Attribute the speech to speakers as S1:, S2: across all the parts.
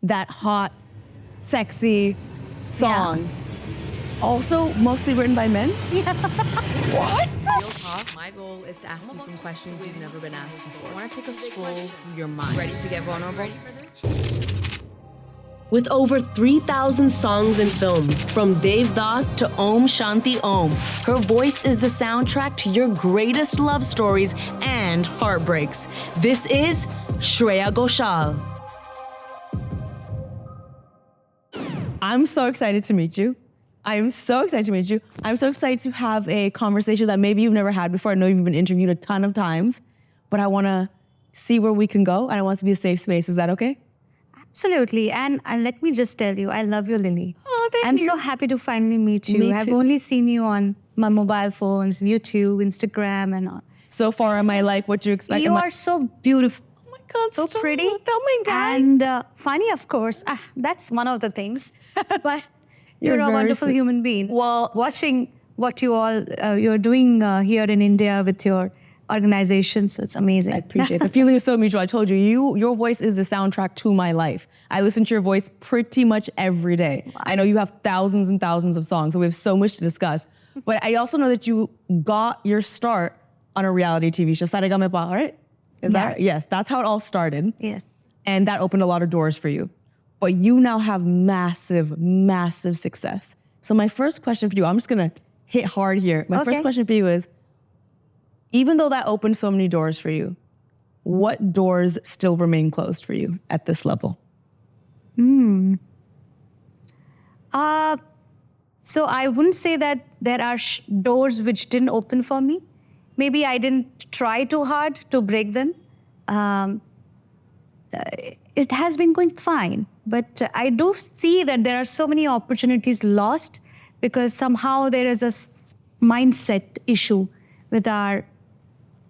S1: that hot, sexy song. Also mostly written by men?
S2: Yeah.
S1: What?
S3: Real talk, my goal is to ask you some questions you've never been asked before. I want to take a stroll through your mind. Ready to get vulnerable? Ready for this? With over 3,000 songs and films, from Dev Das to Om Shanti Om, her voice is the soundtrack to your greatest love stories and heartbreaks. This is Shreya Ghoshal.
S1: I'm so excited to meet you. I am so excited to meet you. I'm so excited to have a conversation that maybe you've never had before. I know you've been interviewed a ton of times, but I want to see where we can go, and I want it to be a safe space. Is that okay?
S2: Absolutely. And let me just tell you, I love you, Lilly.
S1: Oh, thank
S2: I'm
S1: you.
S2: so happy to finally meet you.
S1: Me
S2: I've
S1: too.
S2: only seen you on my mobile phones, YouTube, Instagram, and all.
S1: So far, am I like what you expect?
S2: You are so beautiful.
S1: Oh my God,
S2: So pretty.
S1: Oh my God.
S2: And funny, of course. That's one of the things. But you're a
S1: very
S2: wonderful
S1: sweet.
S2: human being. Well, watching what you all you're doing here in India with your organization, so it's amazing.
S1: I appreciate it. The feeling is so mutual. I told you, your voice is the soundtrack to my life. I listen to your voice pretty much every day.
S2: Wow.
S1: I know you have thousands and thousands of songs, so we have so much to discuss. But I also know that you got your start on a reality TV show, Sarega Mein Pa, right? Is
S2: Yeah.
S1: that yes? That's how it all started,
S2: Yes.
S1: and that opened a lot of doors for you. But you now have massive, massive success. So my first question for you, I'm just gonna hit hard here. My first
S2: Okay.
S1: question for you is, even though that opened so many doors for you, what doors still remain closed for you at this level?
S2: So I wouldn't say that there are doors which didn't open for me. Maybe I didn't try too hard to break them. It has been going fine, but I do see that there are so many opportunities lost because somehow there is a mindset issue with our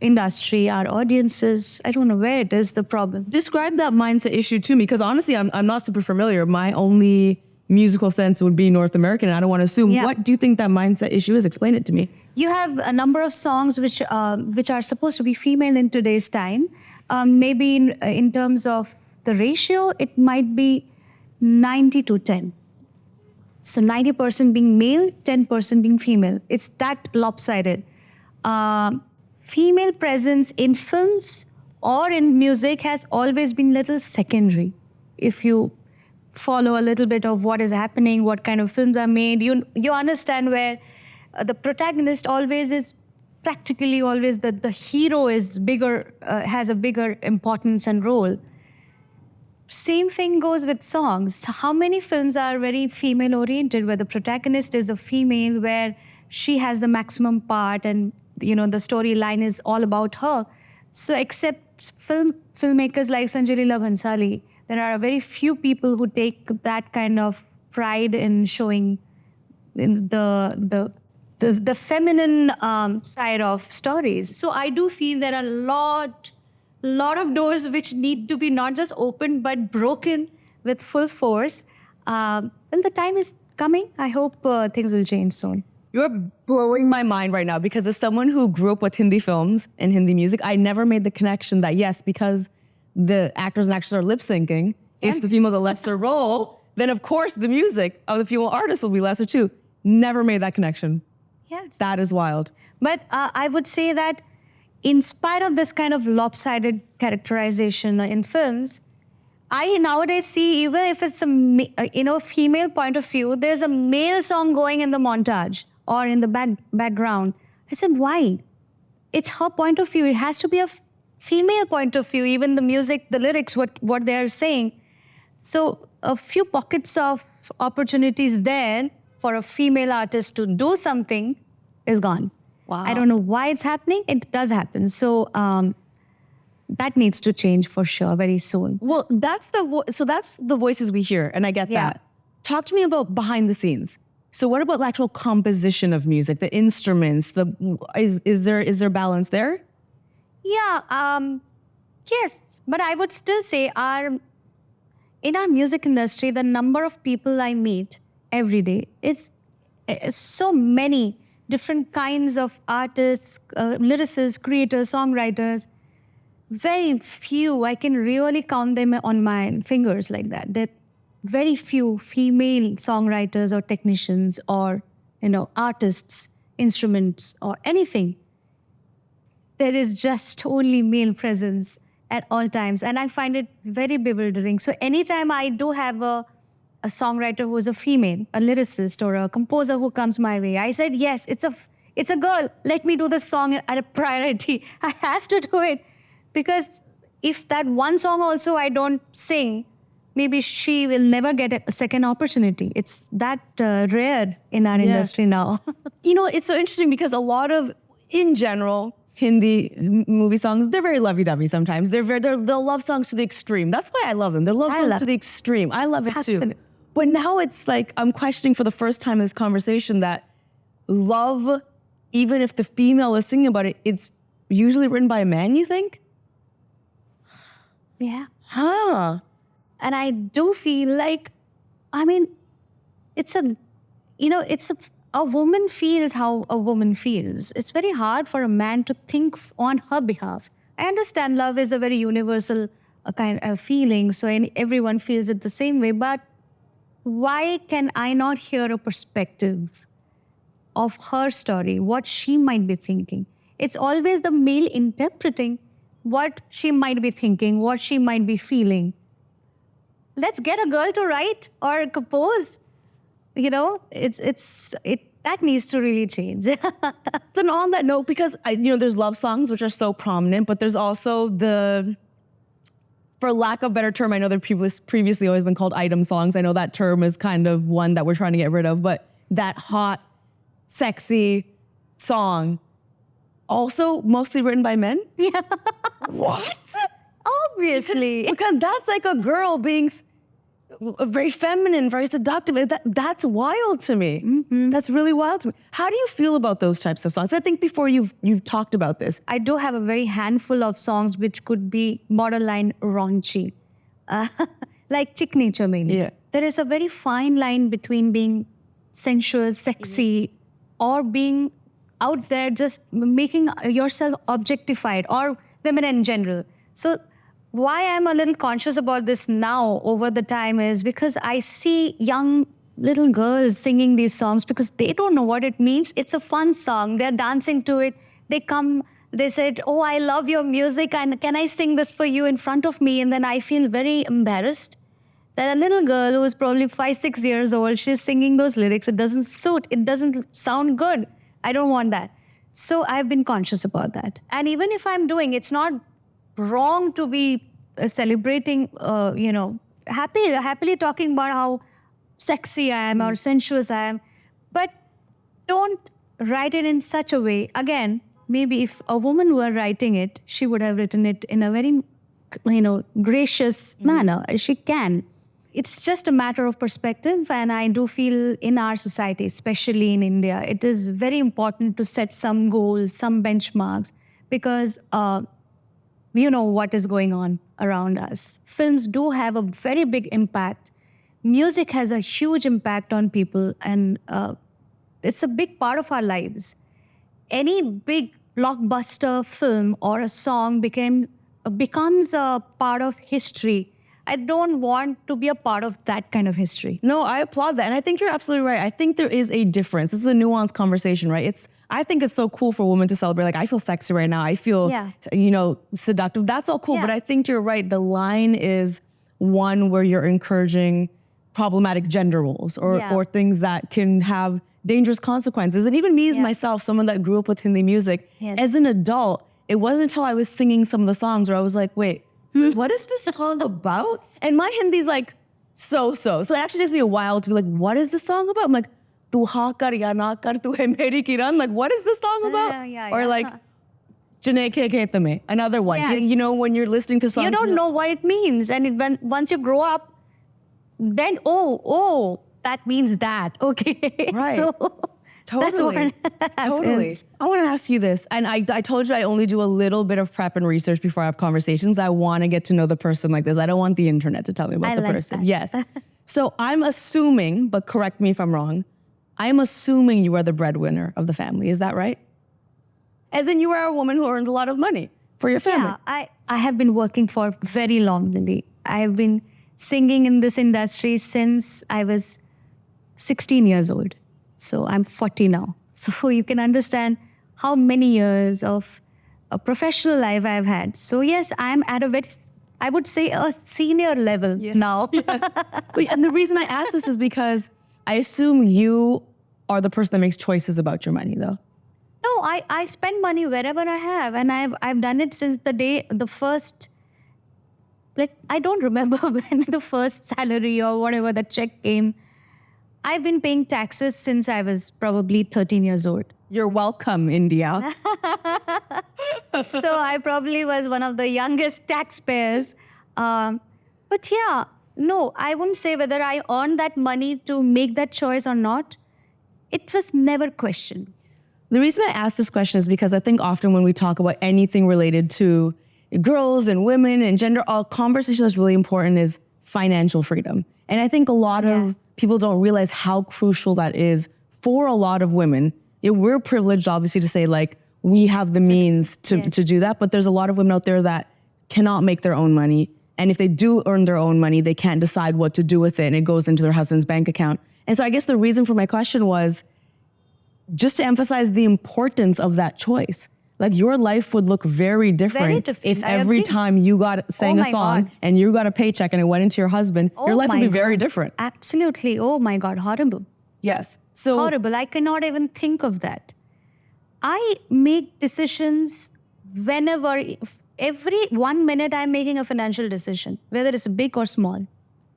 S2: industry, our audiences. I don't know where it is the problem.
S1: Describe that mindset issue to me, because honestly, I'm not super familiar. My only musical sense would be North American, and I don't want to assume.
S2: Yeah.
S1: What do you think that mindset issue is? Explain it to me.
S2: You have a number of songs which are supposed to be female in today's time. Maybe in terms of the ratio, it might be 90 to 10. So 90% being male, 10% being female. It's that lopsided. Female presence in films or in music has always been little secondary. If you follow a little bit of what is happening, what kind of films are made, you understand where the protagonist always is practically always the hero is bigger, has a bigger importance and role. Same thing goes with songs. How many films are very female oriented where the protagonist is a female, where she has the maximum part and the storyline is all about her. So except filmmakers like Sanjay Leela Bhansali, there are very few people who take that kind of pride in showing in the feminine side of stories. So I do feel there are a lot of doors which need to be not just opened but broken with full force. Well, the time is coming. I hope things will change soon.
S1: You're blowing my mind right now, because as someone who grew up with Hindi films and Hindi music, I never made the connection that yes, because the actors and actresses are lip syncing, if the female's a lesser role, then of course the music of the female artist will be lesser too. Never made that connection.
S2: Yes.
S1: That is wild.
S2: But I would say that in spite of this kind of lopsided characterization in films, I nowadays see, even if it's a female point of view, there's a male song going in the montage or in the background. I said, why? It's her point of view. It has to be a female point of view, even the music, the lyrics, what they are saying. So a few pockets of opportunities there for a female artist to do something is gone.
S1: Wow.
S2: I don't know why it's happening. It does happen. So that needs to change for sure very soon.
S1: Well, that's the voices we hear, and I get
S2: Yeah.
S1: that. Talk to me about behind the scenes. So what about the actual composition of music, the instruments? Is there balance there?
S2: Yeah, yes. But I would still say in our music industry, the number of people I meet every day, it's so many different kinds of artists, lyricists, creators, songwriters. very few, I can really count them on my fingers like that. There are very few female songwriters or technicians or, artists, instruments or anything. There is just only male presence at all times. And I find it very bewildering. So anytime I do have a songwriter who is a female, a lyricist or a composer who comes my way, I said, yes, it's a girl. Let me do this song at a priority. I have to do it. Because if that one song also I don't sing, maybe she will never get a second opportunity. It's that rare in our industry now.
S1: It's so interesting because a lot of, in general, Hindi movie songs, they're very lovey-dovey sometimes. They're love songs to the extreme. That's why I love them. They're love songs to the extreme. I love it too. But now it's like, I'm questioning for the first time in this conversation that love, even if the female is singing about it, it's usually written by a man, you think?
S2: Yeah.
S1: Huh.
S2: And I do feel like, it's a woman feels how a woman feels. It's very hard for a man to think on her behalf. I understand love is a very universal kind of feeling, so everyone feels it the same way, but why can I not hear a perspective of her story, what she might be thinking? It's always the male interpreting what she might be thinking, what she might be feeling. Let's get a girl to write or compose. That needs to really change.
S1: Then on that note, because there's love songs which are so prominent, but there's also for lack of a better term, I know they're previously always been called item songs. I know that term is kind of one that we're trying to get rid of, but that hot, sexy song, also mostly written by men?
S2: Yeah.
S1: What?
S2: Obviously.
S1: Because that's like a girl being very feminine, very seductive. That's wild to me.
S2: Mm-hmm.
S1: That's really wild to me. How do you feel about those types of songs? I think before you've talked about this.
S2: I do have a very handful of songs which could be borderline raunchy. Like Chikni Chameli.
S1: Yeah.
S2: There is a very fine line between being sensuous, sexy, or being out there just making yourself objectified, or women in general. So why I'm a little conscious about this now over the time is because I see young little girls singing these songs because they don't know what it means. It's a fun song. They're dancing to it. They come, they said, oh, I love your music, and can I sing this for you in front of me? And then I feel very embarrassed that a little girl who is probably 5-6 years old, she's singing those lyrics. It doesn't suit. It doesn't sound good. I don't want that. So I've been conscious about that. And even if I'm doing, it's not wrong to be celebrating, happily talking about how sexy I am or sensuous I am. But don't write it in such a way. Again, maybe if a woman were writing it, she would have written it in a very, gracious manner. She can. It's just a matter of perspective, and I do feel in our society, especially in India, it is very important to set some goals, some benchmarks, because you know what is going on around us. Films do have a very big impact. Music has a huge impact on people, and it's a big part of our lives. Any big blockbuster film or a song becomes a part of history. I don't want to be a part of that kind of history.
S1: No, I applaud that. And I think you're absolutely right. I think there is a difference. This is a nuanced conversation, right? I think it's so cool for women to celebrate. Like, I feel sexy right now. I feel, seductive. That's all cool.
S2: Yeah.
S1: But I think you're right. The line is one where you're encouraging problematic gender roles or things that can have dangerous consequences. And even me as myself, someone that grew up with Hindi music, as an adult, it wasn't until I was singing some of the songs where I was like, wait, what is this song about? And my Hindi's like so. So it actually takes me a while to be like, what is this song about? I'm like, tu haan kar ya na kar, tu hai meri kiran. Like, what is this song about? Or like, Jane ke khet mein, another one.
S2: Yes.
S1: When you're listening to songs.
S2: You don't know what it means. And once you grow up, then, that means that. Okay.
S1: Right.
S2: So
S1: Totally.
S2: That's what
S1: Totally. I want to ask you this. And I told you I only do a little bit of prep and research before I have conversations. I want to get to know the person like this. I don't want the internet to tell me about the person.
S2: That.
S1: Yes. So I'm assuming, but correct me if I'm wrong, I'm assuming you are the breadwinner of the family. Is that right? As in you are a woman who earns a lot of money for your family.
S2: Yeah, I have been working for very long, Lilly. I have been singing in this industry since I was 16 years old. So I'm 40 now. So you can understand how many years of a professional life I've had. So yes, I'm at a very, I would say, a senior level now.
S1: Wait, and the reason I ask this is because I assume you are the person that makes choices about your money, though.
S2: No, I spend money wherever I have, and I've done it since the first. Like, I don't remember when the first salary or whatever the check came. I've been paying taxes since I was probably 13 years old.
S1: You're welcome, India.
S2: So I probably was one of the youngest taxpayers. But yeah, no, I wouldn't say whether I earned that money to make that choice or not. It was never questioned.
S1: The reason I ask this question is because I think often when we talk about anything related to girls and women and gender, a conversation that's really important is financial freedom. And I think a lot of people don't realize how crucial that is for a lot of women. We're privileged, obviously, to say, like, we have the means to do that, but there's a lot of women out there that cannot make their own money. And if they do earn their own money, they can't decide what to do with it, and it goes into their husband's bank account. And so I guess the reason for my question was just to emphasize the importance of that choice. Like, your life would look very different if every time you sang a song and you got a paycheck and it went into your husband, your life would be very different.
S2: Absolutely. Oh my God, horrible.
S1: Yes. So
S2: horrible. I cannot even think of that. I make decisions whenever, every 1 minute I'm making a financial decision, whether it's big or small.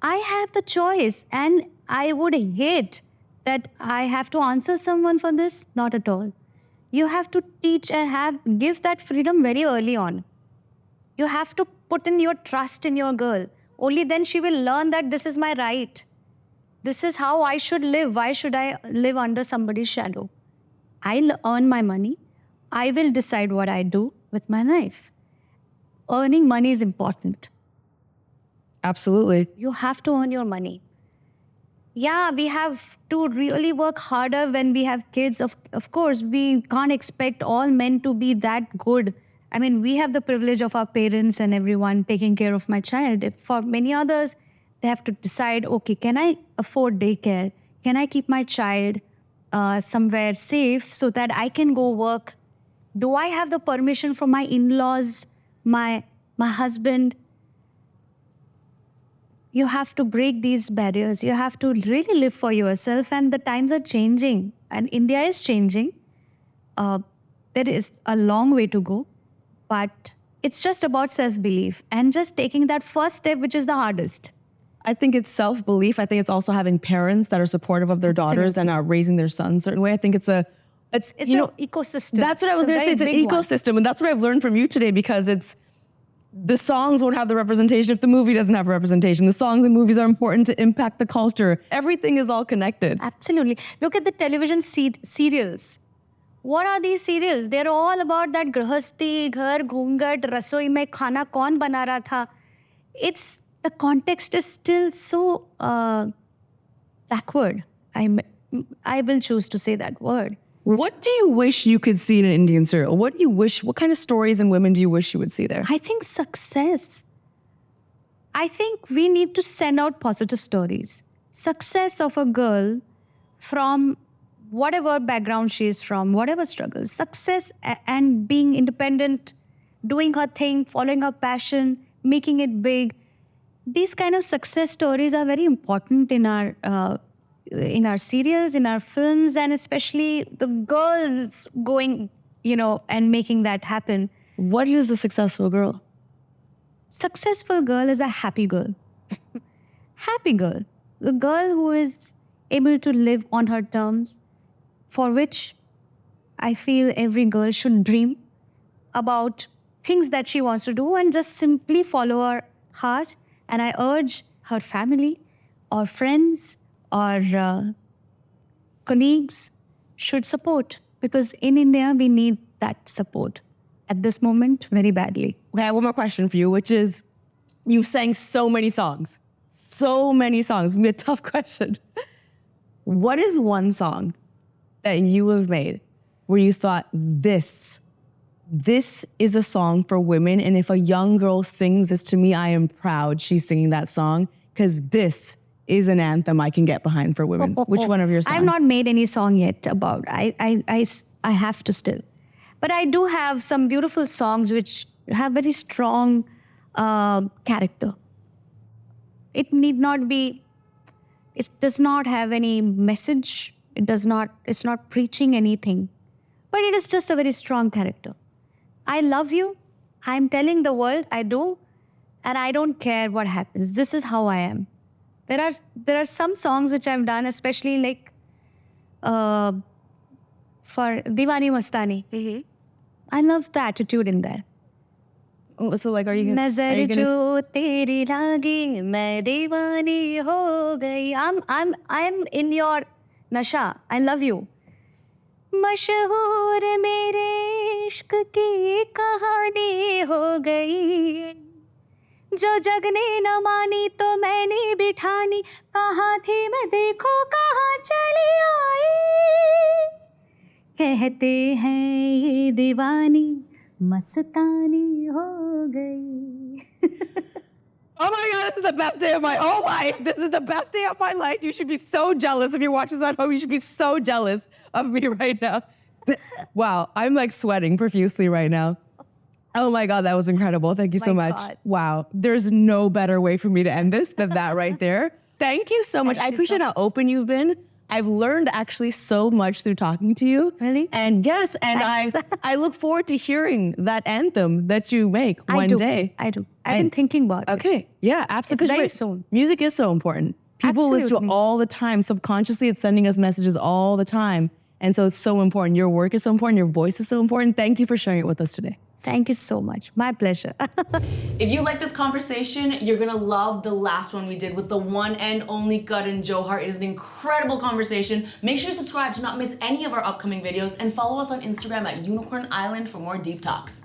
S2: I have the choice, and I would hate that I have to answer someone for this. Not at all. You have to teach and give that freedom very early on. You have to put in your trust in your girl. Only then she will learn that this is my right. This is how I should live. Why should I live under somebody's shadow? I'll earn my money. I will decide what I do with my life. Earning money is important.
S1: Absolutely.
S2: You have to earn your money. Yeah, we have to really work harder when we have kids. Of course, we can't expect all men to be that good. I mean, we have the privilege of our parents and everyone taking care of my child. For many others, they have to decide, okay, can I afford daycare? Can I keep my child somewhere safe so that I can go work? Do I have the permission from my in-laws, my husband? You have to break these barriers. You have to really live for yourself, and the times are changing, and India is changing. There is a long way to go, but it's just about self-belief and just taking that first step, which is the hardest.
S1: I think it's self-belief. I think it's also having parents that are supportive of their daughters and are raising their sons a certain way. I think it's an
S2: ecosystem.
S1: That's what I was going to say. It's an ecosystem, and that's what I've learned from you today, because the songs won't have the representation if the movie doesn't have representation. The songs and movies are important to impact the culture. Everything is all connected.
S2: Absolutely. Look at the television serials. What are these serials? They're all about that grahasti, ghar, ghungat, rasoi mein khana kaun bana raha tha. The context is still so backward. I will choose to say that word.
S1: What do you wish you could see in an Indian serial? What kind of stories and women do you wish you would see there?
S2: I think success. I think we need to send out positive stories. Success of a girl from whatever background she is from, whatever struggles. Success and being independent, doing her thing, following her passion, making it big. These kind of success stories are very important in our serials, in our films, and especially the girls going, and making that happen.
S1: What is a successful girl?
S2: Successful girl is a happy girl. Happy girl. The girl who is able to live on her terms, for which I feel every girl should dream about things that she wants to do and just simply follow her heart. And I urge her family or friends or colleagues should support, because in India, we need that support at this moment very badly.
S1: Okay, I have one more question for you, which is, you've sang so many songs. So many songs. It's going to be a tough question. What is one song that you have made where you thought, this this is a song for women. And if a young girl sings this to me, I am proud she's singing that song, because this is an anthem I can get behind for women. Which one of your songs?
S2: I've not made any song yet about I have to still. But I do have some beautiful songs which have very strong character. It need not be, it does not have any message. It's not preaching anything. But it is just a very strong character. I love you. I'm telling the world I do. And I don't care what happens. This is how I am. There are some songs which I've done, especially like for Diwani Mastani.
S3: Mm-hmm.
S2: I love the attitude in there.
S1: Oh, so like, are you gonna?
S2: Nazar jo teri lagi, main diwani ho gayi. I'm in your nasha. I love you. मशहूर मेरे इश्क की कहानी हो गई, जो जग ने न मानी तो मैंने बिठानी, कहाँ थी मैं देखो कहाँ चली आई, कहते हैं ये दीवानी मस्तानी हो गई.
S1: Oh my God, this is the best day of my whole life. This is the best day of my life. You should be so jealous. If you're watching this at home, you should be so jealous of me right now. Wow, I'm like sweating profusely right now. Oh my God, that was incredible. Thank you so much.
S2: God.
S1: Wow, there's no better way for me to end this than that right there. Thank you so much. I appreciate how open you've been. I've learned actually so much through talking to you.
S2: Really?
S1: And yes, and I look forward to hearing that anthem that you make one day.
S2: I do. I've been thinking about it.
S1: Okay, yeah, absolutely.
S2: It's very
S1: Right.
S2: soon.
S1: Music is so important. People listen to it
S2: Absolutely.
S1: all the time. Subconsciously, it's sending us messages all the time. And so it's so important. Your work is so important. Your voice is so important. Thank you for sharing it with us today.
S2: Thank you so much. My pleasure.
S3: If you like this conversation, you're gonna love the last one we did with the one and only Karan Johar. It is an incredible conversation. Make sure to subscribe to not miss any of our upcoming videos and follow us on Instagram at Unicorn Island for more deep talks.